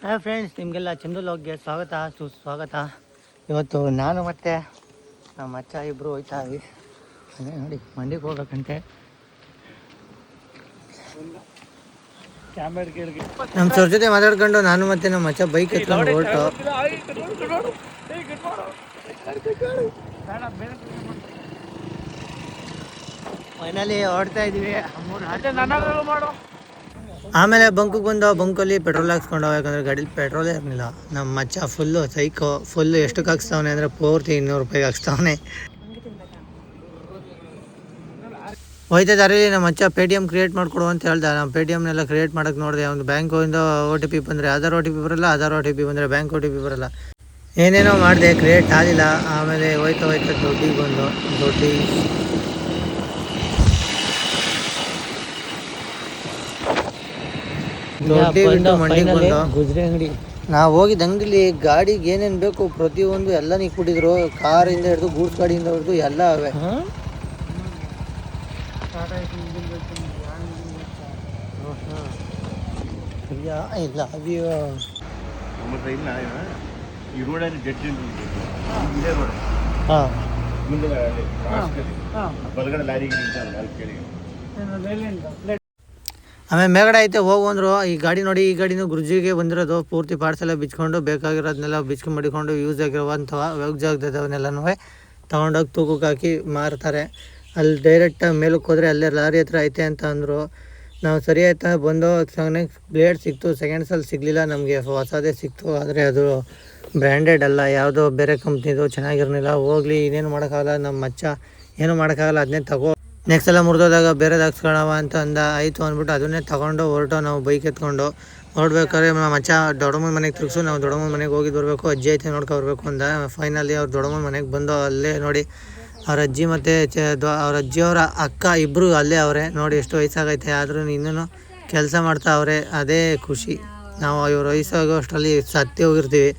Hi friends, ನಿಮಗೆಲ್ಲ ಚಂದು ಲಾಗ್ಗೆ ಸ್ವಾಗತ ಸುಸ್ವಾಗತ. ಇವತ್ತು ನಾನು ಮತ್ತು ನಮ್ಮ ಮಚ್ಚ ಇಬ್ಬರು ಹೋಯ್ತಾ ಇದ್ವಿ. ಅದೇ ನೋಡಿ, ಮಂಡಿಗೆ ಹೋಗ್ಬೇಕಂತೆ. ನಮ್ಮ ಸರ್ ಜೊತೆ ಮಾತಾಡ್ಕೊಂಡು ನಾನು ಮತ್ತು ನಮ್ಮ ಮಚ್ಚ ಬೈಕ್ ಎತ್ಕೊಂಡು ಹೊರಟು. ಫೈನಲಿ ಹೊರಡ್ತಾ ಇದೀವಿ. ಆಮೇಲೆ ಬಂಕಿಗೆ ಬಂದು ಬಂಕಲ್ಲಿ ಪೆಟ್ರೋಲ್ ಹಾಕ್ಸ್ಕೊಂಡು, ಯಾಕಂದರೆ ಗಾಡೀಲಿ ಪೆಟ್ರೋಲೇ ಇರಲಿಲ್ಲ. ನಮ್ಮ ಮಚ್ಚ ಫುಲ್ಲು ಎಷ್ಟಕ್ಕೆ ಹಾಕ್ಸ್ತಾವನೆ ಅಂದರೆ ಪೂರ್ತಿ 200 ರೂಪಾಯಿಗೆ ಹಾಕ್ಸ್ತಾವನೆ. ಹೋಯ್ತಾ ದಾರಿಲಿ ನಮ್ಮ ಮಚ್ಚ ಪೇಟಿಎಮ್ ಕ್ರಿಯೇಟ್ ಮಾಡಿಕೊಡು ಅಂತ ಹೇಳ್ದೆ. ನಾವು ಪೇಟಿಎಮ್ನೆಲ್ಲ ಕ್ರಿಯೇಟ್ ಮಾಡೋಕ್ಕೆ ನೋಡಿದೆ. ಒಂದು ಬ್ಯಾಂಕಿಂದ OTP ಬಂದರೆ ಆಧಾರ್ OTP ಬರಲ್ಲ, ಆಧಾರ್ OTP ಬಂದರೆ ಬ್ಯಾಂಕ್ OTP ಬರಲ್ಲ. ಏನೇನೋ ಮಾಡಿದೆ, ಕ್ರಿಯೇಟ್ ಆಗಲಿಲ್ಲ. ಆಮೇಲೆ ಹೋಯ್ತಾ ದುಡ್ಡಿಗೆ ಬಂದು ದುಡ್ಡಿ ಮಂಡಿಗೆ ಬಂದು ಗುಜ್ರಿ ಅಂಗಡಿ. ನಾವು ಹೋಗಿದ್ದ ಅಂಗಡಿಲಿ ಗಾಡಿಗೆ ಏನೇನು ಬೇಕು ಪ್ರತಿಯೊಂದು ಎಲ್ಲ ನೀವು ಕೊಟ್ಟಿದ್ರು. ಕಾರಿಂದ ಹಿಡಿದು ಗೂಡ್ಸ್ ಗಾಡಿಯಿಂದ ಹಿಡಿದು ಎಲ್ಲ ಅವೆ. ಇಲ್ಲ ಆಮೇಲೆ ಮೇಲ್ಗಡೆ ಐತೆ ಹೋಗುವಂದ್ರು. ಈ ಗಾಡಿ ನೋಡಿ, ಈ ಗಾಡಿನೂ ಗುರುಜಿಗೆ ಬಂದಿರೋದು. ಪೂರ್ತಿ ಪಾರ್ಟ್ಸ್ ಎಲ್ಲ ಬಿಚ್ಕೊಂಡು ಬೇಕಾಗಿರೋದನ್ನೆಲ್ಲ ಬಿಚ್ಕೊಂಡು ಮಡಿಕೊಂಡು ಯೂಸ್ ಆಗಿರುವಂಥವ ಅವನ್ನೆಲ್ಲನೂ ತೊಗೊಂಡೋಗಿ ತೂಕಕ್ಕೆ ಹಾಕಿ ಮಾರ್ತಾರೆ. ಅಲ್ಲಿ ಡೈರೆಕ್ಟ್ ಮೇಲಕ್ಕೆ ಹೋದರೆ ಅಲ್ಲೇ ಲಾರಿ ಹತ್ರ ಐತೆ ಅಂತ ಅಂದರು. ನಾವು ಸರಿ ಆಯ್ತಾ ಬಂದು ಬ್ಲೇಡ್ ಸಿಕ್ತು. ಸೆಕೆಂಡ್ಸಲ್ಲಿ ಸಿಗಲಿಲ್ಲ ನಮಗೆ, ಹೊಸದೇ ಸಿಕ್ತು. ಆದರೆ ಅದು ಬ್ರ್ಯಾಂಡೆಡ್ ಅಲ್ಲ, ಯಾವುದೋ ಬೇರೆ ಕಂಪ್ನಿದು, ಚೆನ್ನಾಗಿರಲಿಲ್ಲ. ಹೋಗಲಿ, ಇನ್ನೇನು ಮಾಡೋಕ್ಕಾಗಲ್ಲ. ನಮ್ಮ ಮಚ್ಚ ಏನೂ ಮಾಡೋಕ್ಕಾಗಲ್ಲ, ಅದನ್ನೇ ತಗೋ, ನೆಕ್ಸ್ಟ್ ಎಲ್ಲ ಮುರಿದೋದಾಗ ಬೇರೆದು ಹಾಕ್ಸ್ಕೊಳ್ಳವ ಅಂತ ಆಯಿತು ಅಂದ್ಬಿಟ್ಟು ಅದನ್ನೇ ತೊಗೊಂಡು ಹೊರಟು. ನಾವು ಬೈಕ್ ಎತ್ಕೊಂಡು ಹೊರಡ್ಬೇಕಾದ್ರೆ ನಮ್ಮ ಮಚ್ಚ ದೊಡ್ಡಮ್ಮನ ಮನೆಗೆ ತಿರುಗಿಸು, ನಾವು ದೊಡ್ಡಮ್ಮನ ಮನೆಗೆ ಹೋಗಿ ಬರಬೇಕು, ಅಜ್ಜಿ ಐತೆ ನೋಡ್ಕೊಬರ್ಬೇಕು ಅಂದ. ಫೈನಲಿ ಅವ್ರು ದೊಡ್ಡಮ್ಮನ ಮನೆಗೆ ಬಂದು ಅಲ್ಲೇ ನೋಡಿ ಅವ್ರ ಅಜ್ಜಿ ಮತ್ತು ಅವ್ರ ಅಜ್ಜಿಯವರ ಅಕ್ಕ ಇಬ್ಬರು ಅಲ್ಲೇ ಅವರೇ. ನೋಡಿ ಎಷ್ಟು ವಯಸ್ಸಾಗೈತೆ, ಆದ್ರೂ ಇನ್ನೂ ಕೆಲಸ ಮಾಡ್ತಾ ಅವರೇ, ಅದೇ ಖುಷಿ. ನಾವು ಇವ್ರ ವಯಸ್ಸಾಗೋ ಅಷ್ಟರಲ್ಲಿ ಸತ್ತಿ ಹೋಗಿರ್ತೀವಿ.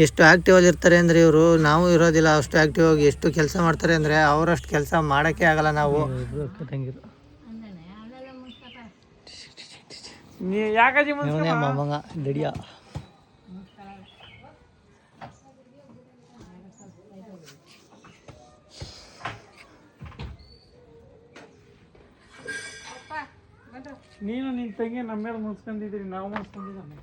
ಎಷ್ಟು ಆ್ಯಕ್ಟಿವಲ್ಲಿ ಇರ್ತಾರೆ ಅಂದರೆ ಇವರು, ನಾವು ಇರೋದಿಲ್ಲ ಅಷ್ಟು ಆ್ಯಕ್ಟಿವ್ ಆಗಿ ಎಷ್ಟು ಕೆಲಸ ಮಾಡ್ತಾರೆ ಅಂದರೆ ಅವರಷ್ಟು ಕೆಲಸ ಮಾಡೋಕ್ಕೆ ಆಗಲ್ಲ ನಾವು. ದಡಿಯ ನೀನು ನಿನ್ನ ತಂಗಿ ನಮ್ಮ ಮೇಲೆ ಮುನ್ಸ್ಕೊಂಡಿದ್ದೀರಿ, ನಾವು ಮುನ್ಸ್ಕೊಂಡಿದ್ದಾನೆ.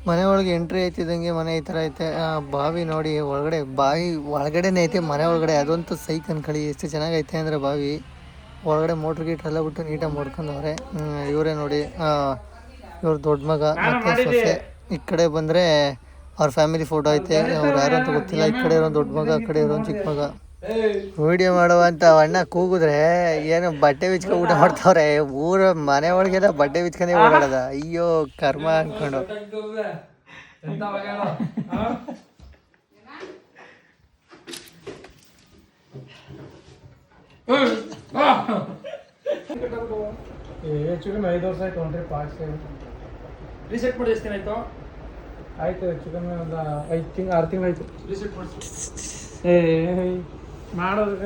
ಮನೆ ಒಳಗೆ ಎಂಟ್ರಿ ಐತಿದಂಗೆ ಮನೆ ಈ ಥರ ಐತೆ. ಬಾವಿ ನೋಡಿ, ಒಳಗಡೆ ಬಾವಿ ಒಳಗಡೆನೇ ಐತೆ ಮನೆ ಒಳಗಡೆ. ಅದಂತೂ ಸೈಕ್ ಅನ್ಕೊಳ್ಳಿ, ಎಷ್ಟು ಚೆನ್ನಾಗೈತೆ ಅಂದರೆ ಬಾವಿ ಒಳಗಡೆ ಮೋಟ್ರ್ ಗೀಟ್ರ್ ಎಲ್ಲ ಬಿಟ್ಟು ನೀಟಾಗಿ ಮಾಡ್ಕೊಂಡವ್ರೆ. ಇವರೇ ನೋಡಿ, ಇವ್ರ ದೊಡ್ಡ ಮಗ ಮತ್ತು ಸೊಸೆ. ಈ ಕಡೆ ಬಂದರೆ ಅವ್ರ ಫ್ಯಾಮಿಲಿ ಫೋಟೋ ಐತೆ. ಅವ್ರು ಯಾರು ಅಂತ ಗೊತ್ತಿಲ್ಲ. ಈ ಕಡೆ ಇರೋ ದೊಡ್ಡ ಮಗ, ಆ ಕಡೆ ಇರೋ ಚಿಕ್ಕ ಮಗ. ವಿಡಿಯೋ ಮಾಡುವಂತ ಅಣ್ಣ ಕೂಗಿದ್ರೆ ಏನು ಬಟ್ಟೆ ಬಿಚ್ಕೊಂಡು ಊಟ ಮಾಡ್ತಾವ್ರೆ. ಮನೆ ಒಳಗೆಲ್ಲ ಬಟ್ಟೆ ಬಿಚ್ಕೊಂಡೇ ಓಡಾಡೋದ. ಅಯ್ಯೋ ಕರ್ಮ ಅನ್ಕೊಂಡು. ಹೆಚ್ಚು ಕಮ್ಮಿ 5 ವರ್ಷ ಆಯ್ತು ಹೊಂಟ್ರಿ. ಪಾರ್ಟ್ಸ್ ರೀಸೆಟ್ ಮಾಡಿ ಎಷ್ಟು ದಿನ ಆಯ್ತು? ಆಯ್ತು, ಹೆಚ್ಚು ಕಮ್ಮಿ ಒಂದು 6 ತಿಂಗಳು ಆಯ್ತು ರೀಸೆಟ್ ಮಾಡಿಸಿ. ಮಾಡೋದು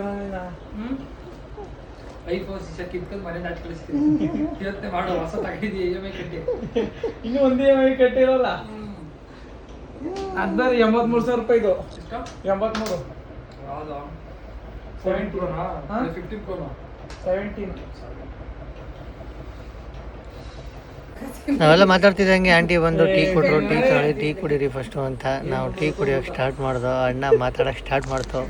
ಮಾಡೋ ಹೊಸ ತಗೊಂಡಿದ್ದೀವಿ. EMI ಕಟ್ಟಿ ಇನ್ನೂ ಒಂದು EMI ಕಟ್ಟಿರೋಲ್ಲ. ಅದ್ಮೇಲೆ 83,000 ರೂಪಾಯಿದು. 83 17 ಪ್ರೋನಾ 15 ಪ್ರೋನಾ 17. ನಾವೆಲ್ಲ ಮಾತಾಡ್ತಿದ್ದಂಗೆ ಆಂಟಿ ಬಂದು ಟೀ ಕೊಟ್ಟರು. ಟೀ ಕುಡೀರಿ ಫಸ್ಟು ಅಂತ. ನಾವು ಟೀ ಕುಡಿಯೋಕೆ ಸ್ಟಾರ್ಟ್ ಮಾಡ್ದೋ. ಅಣ್ಣ ಮಾತಾಡೋಕೆ ಸ್ಟಾರ್ಟ್ ಮಾಡ್ತು.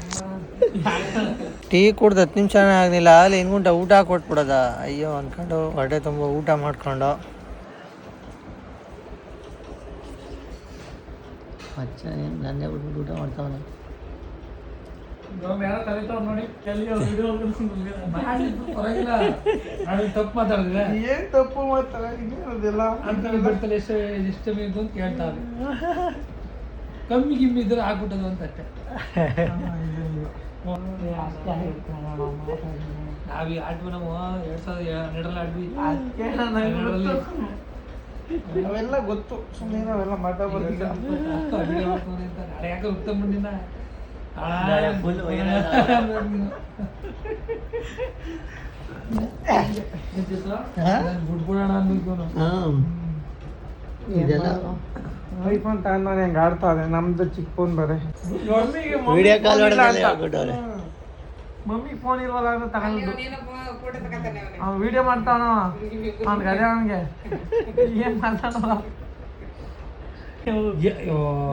ಟೀ ಕುಡ್ದು 10 ನಿಮಿಷನೇ ಆಗಲಿಲ್ಲ, ಅಲ್ಲಿ ಇನ್ಗುಂಟ ಊಟ ಕೊಟ್ಬಿಡೋದ. ಅಯ್ಯೋ ಅಂದ್ಕೊಂಡು ಹೊಟ್ಟೆ ತುಂಬ ಊಟ ಮಾಡ್ಕೊಂಡು ಮಚ್ಚ ನನ್ನೇ ಬಿಟ್ಬಿಟ್ಟು ಊಟ ಮಾಡ್ತಾವನೆ. ತಪ್ಪು ಮಾತಾಡಿದ್ರೆ ಏನ್ ತಪ್ಪು ಮಾತಾಡೋದಿಲ್ಲ ಅಂತ ಎಷ್ಟು ಅಂತ ಕೇಳ್ತಾರೆ. ಕಮ್ಮಿ ಗಿಮ್ಮಿ ಇದ್ರೆ ಆಗ್ಬಿಟ್ಟದು ಅಂತ ಅಷ್ಟೇ. ನಾವೀ ಆಡ್ವಿ, ನಾವು 2012 ಆಡ್ವಿ. ಅವೆಲ್ಲ ಗೊತ್ತು, ಸುಮ್ಮನೆ ನಾವೆಲ್ಲ ಮಾತಾಡ್ಬಾರ್ದಿಲ್ಲ. ಯಾಕೆ ಉತ್ತಮ ಮುಂದಿನ ಇದೆಲ್ಲ ಐಫೋನ್ ತಗೊಂಡು ಹೆಂಗೆ ಆಡ್ತಾ ಇದೆ ನಮ್ದು ಚಿಕ್ಕ ಫೋನ್ ಬರೇ ವಿಡಿಯೋ ಕಾಲ್ ಹೇಳ್ಬಿಟ್ಟವ್ರೆ. ಮಮ್ಮಿ ಫೋನ್ ಇಲ್ವಲ್ಲ ಅಂತ ತಗೊಂಡು ಅವ್ನು ವಿಡಿಯೋ ಮಾಡ್ತಾನ ಅವ್ನು ಗದೆ ಅವನಿಗೆ ಏನ್ ಮಾತಾಡೋಲ್ಲ.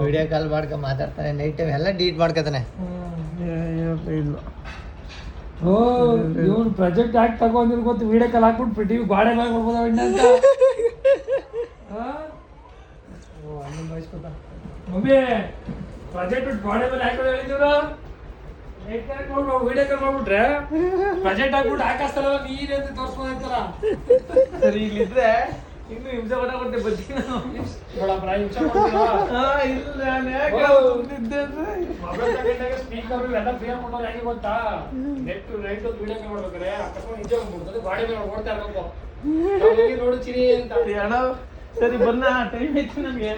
ವಿಡಿಯೋ ಕಾಲ್ ಮಾಡ್ಕೊಂಡು ಮಾತಾಡ್ತಾನೆ ನೈಟ್ ಟೈಮ್ ಎಲ್ಲ ಡಿಲೀಟ್ ಮಾಡ್ಕೊತಾನೆ. ಇಲ್ಲ ಓ ಇವನು ಪ್ರಾಜೆಕ್ಟ್ ಯಾಕೆ ತಗೊಂಡಿರ್ ಗೊತ್ತು, ವಿಡಿಯೋ ಕಾಲ್ ಹಾಕ್ಬಿಟ್ಟು ಟಿವಿ ಗಾಡೆ ಮೇಲೆ ಕೊಡ್ಬೋದ ಅಂತ. ಓ ಅಣ್ಣನ ಬಯಸ್ಕೊತ ಮಮ್ಮಿ ಪ್ರಾಜೆಕ್ಟ್ ಬಿಟ್ಟು ಗಾಡೆ ಮೇಲೆ ಹಾಕೋದು ಹೇಳಿದ್ರು. ವಿಡಿಯೋ ಕಾಲ್ ಮಾಡ್ಬಿಟ್ರೆ ಪ್ರಾಜೆಕ್ಟ್ ಹಾಕ್ಬಿಟ್ಟು ಹಾಕಿಸ್ತಲ್ಲ ನೀರ್ ಅಂತ ತೋರ್ಸ್ಬೋದಾಯ್ತಲ್ಲ. ಸರಿ ಇಲ್ಲಿದ್ರೆ ಇನ್ನು ಹಿಂಸೆ ಕೊಟ್ಟೆ ಬರ್ತೀನಿ ಸ್ಪೀಕರ್ ಇವೆಲ್ಲ ಫ್ರೀ ಮಾಡ್ಕೊಂಡು ಹೆಂಗೆ ಗೊತ್ತಾ, ನೆಟ್ ರೈಟ್ ವಿಡಿಯೋ ಕಾಲ್ ಮಾಡ್ಬೇಕಾರೆ ಅಕಸ್ಮಾತ್ ನಿಜ ಬಂದ್ಬಿಡ್ತದೆ ಗಾಡಿ ಮೇಲೆ ಓಡ್ತಾ ಇರ್ಬೇಕು ನೋಡು ಚಿರಿ ಅಂತ ಅಣ್ಣ. ಸರಿ ಬನ್ನ ಟೈಮ್ ಐತಿ ನನಗೆ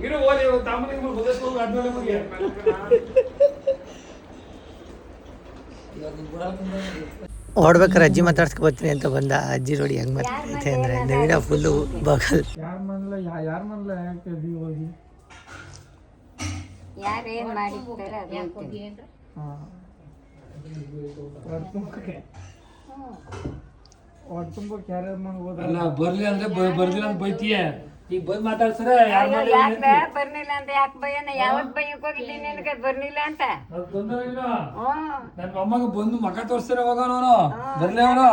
ಇರು ಓದಿ ತಾಮನಿಗೆ ಬದಸ್ಕೊಂಡು ಆದ್ಮೇಲೆ ನಮಗೆ ಓಡ್ಬೇಕಾರೆ ಅಜ್ಜಿ ಮಾತಾಡ್ಸ್ಕೊ ಬರ್ತೀನಿ ಅಂತ ಬಂದ. ಅಜ್ಜಿ ನೋಡಿ ಹೆಂಗ್ ಮಾತಾಡ್ತೈತೆ ಅಂದ್ರೆ ನವೀನ ಫುಲ್ಲು ಬಗಲ್. ಯಾರ ಮನ್ಲ ಯಾಕೆ ಹೋಗಿ ಯಾರೇನ್ ಮಾಡಿರ್ತಾರೆ ಅದು ಹೊಟ್ಟೆ ತುಂಬ ಕ್ಯಾರಿಯರ್ ಮಾಡ್ಬೋದು. ಅಲ್ಲ ಬರ್ಲಿ ಅಂದ್ರೆ ಬರ್ಲಿಲ್ಲ ಅಂತ ಬೈತೀಯ, ಈಗ ಬಂದ್ ಮಾತಾಡ್ಸ್ರೆ ಯಾಕೆ ಬರ್ಲಿಲ್ಲ ಅಂತ ಯಾಕೆ ಭಯನ ಯಾವತ್ ಭಯಕ್ಕೆ ಹೋಗಿದ್ದೀನಿ ನಿನಗೆ ಬರ್ಲಿಲ್ಲ ಅಂತ. ನನ್ನ ಮೊಮ್ಮಗ ಬಂದು ಮಕ ತೋರಿಸ್ತಾರೆ ಹೋಗೋನು ಬರ್ಲಿ ಅವನು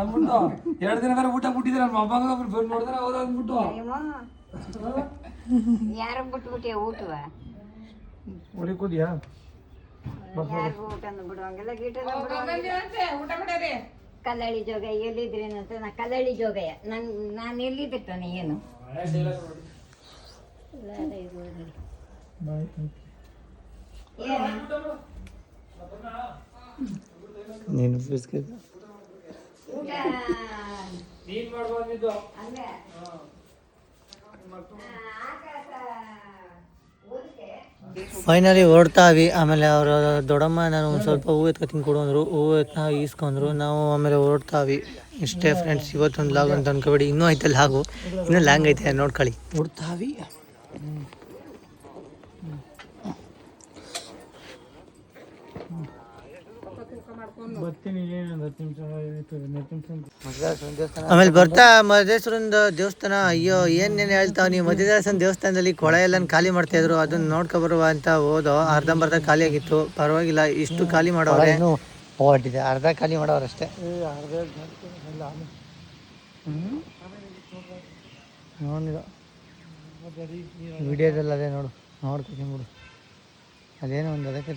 ಅಂದ್ಬಿಟ್ಟು 2 ದಿನ ಬೇರೆ ಊಟ ಬಿಟ್ಟಿದ್ರೆ ನನ್ನ ಮೊಮ್ಮಗ ಬಂದು ನೋಡಿದ್ರೆ ಹೌದು ಅಂದ್ಬಿಟ್ಟು ಯಾರ ಬಿಟ್ಬಿಟ್ಟಿಯ ಊಟವ ಹೊಡಿಕೋದ್ಯಾ ಯಾರಿಗೂ ಊಟ ಬಿಡುವಂಗಿಲ್ಲ ಗೀಟದ ಕಲ್ಲಳ್ಳಿ ಜೋಗ ಎಲ್ಲಿದ್ರೇನಂತ ನಾ ಕಲ್ಲಳ್ಳಿ ಜೋಗಯ್ಯ ನಾನು ಎಲ್ಲಿದ್ದಿರ್ತಾನೆ ಏನು ನೀನು ಫೈನಲಿ ಹೊರಡ್ತಾವಿ. ಆಮೇಲೆ ಅವರ ದೊಡ್ಡಮ್ಮ ನಾನು ಒಂದು ಸ್ವಲ್ಪ ಹೂವು ಎತ್ಕೊತೀನಿ ಕೊಡು ಅಂದರು, ಹೂವು ಈಸ್ಕೊಂಡ್ರು. ನಾವು ಆಮೇಲೆ ಹೊರಡ್ತಾವಿ. ಇಷ್ಟೇ ಫ್ರೆಂಡ್ಸ್ ಇವತ್ತೊಂದು ಲಾಗ್ ಅಂತ ಅನ್ಕೋಬೇಡಿ, ಇನ್ನೂ ಐತೆ ಲಾಗು, ಇನ್ನೂ ಲಾಂಗ್ ಐತೆ ನೋಡ್ಕೊಳ್ಳಿ. ಹೊರಡ್ತಾವಿ. ಆಮೇಲೆ ಬರ್ತಾ ಮಹದೇಶ್ವರಂದ ದೇವಸ್ಥಾನ. ಅಯ್ಯೋ ಏನೇನು ಹೇಳ್ತಾವ ನೀವು, ಮಹದೇಶ್ವರನ ದೇವಸ್ಥಾನದಲ್ಲಿ ಕೊಳ ಎಲ್ಲ ಖಾಲಿ ಮಾಡ್ತಾ ಇದ್ರು, ಅದನ್ನ ನೋಡ್ಕೊಬರುವ ಅಂತ ಹೋದೋ ಅರ್ಧಂಬರ್ಧ ಖಾಲಿ ಆಗಿತ್ತು. ಪರವಾಗಿಲ್ಲ, ಇಷ್ಟು ಖಾಲಿ ಮಾಡೋರೆ ಹೊಟ್ಟಿದೆ, ಅರ್ಧ ಖಾಲಿ ಮಾಡೋರಷ್ಟೇ. ನೋಡಿದ ವಿಡಿಯೋದಲ್ಲಿ ಅದೇ ನೋಡ್ತೀನಿ ಬಿಡು, ಅದೇನೋ ಒಂದು ಅದಕ್ಕೆ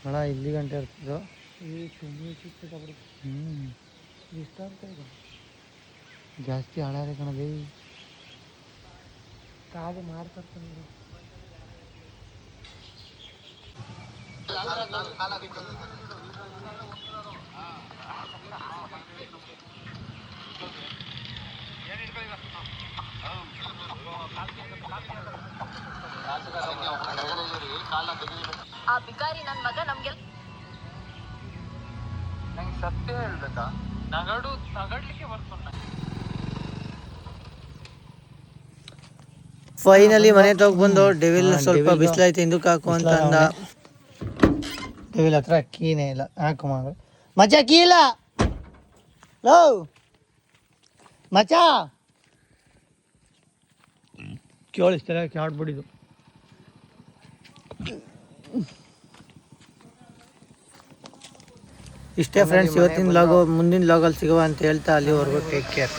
ಕೊಳ ಇಲ್ಲಿ ಗಂಟೆ ಇರ್ತಿದ್ದು. ಜಾಸ್ತಿ ಹಾಳಾರೆ ಕಣದೇ ಕಾದು ಮಾಡ್ತಾರೆ. ಆ ಬಿಕಾರಿ ನನ್ನ ಮಗ ನಮ್ಗೆ ನಂಗೆ ಸತ್ಯ ಹೇಳ್ಬೇಕಾ, ನಗಡ್ಲಿಕ್ಕೆ ಬರ್ತಾನೆ. ಫೈನಲಿ ಮನೆ ತಗೊಂಡ್ಬಂದು ಡೆವಿಲ್ ಸ್ವಲ್ಪ ಬಿಸಿಲೈತೆ ಹಿಂದಕ್ಕೆ ಹಾಕು ಅಂತ ಅಂದ. ಡೆವಿಲ್ ಹತ್ರ ಕೀನೇ ಇಲ್ಲ, ಹಾಕು ಮಗ ಮಚ ಕೀ ಇಲ್ಲ ಲೋ ಮಚ ಕೇಳಿಸ್ತಾರೆ ಆಡ್ಬಿಡಿದು. ಇಷ್ಟೇ ಫ್ರೆಂಡ್ಸ್ ಇವತ್ತಿನ ಲಾಗು. ಮುಂದಿನ ಲಾಗಲ್ಲಿ ಸಿಗುವ ಅಂತ ಹೇಳ್ತಾ ಅಲ್ಲಿವರೆಗೂ ಟೇಕ್ ಕೇರ್.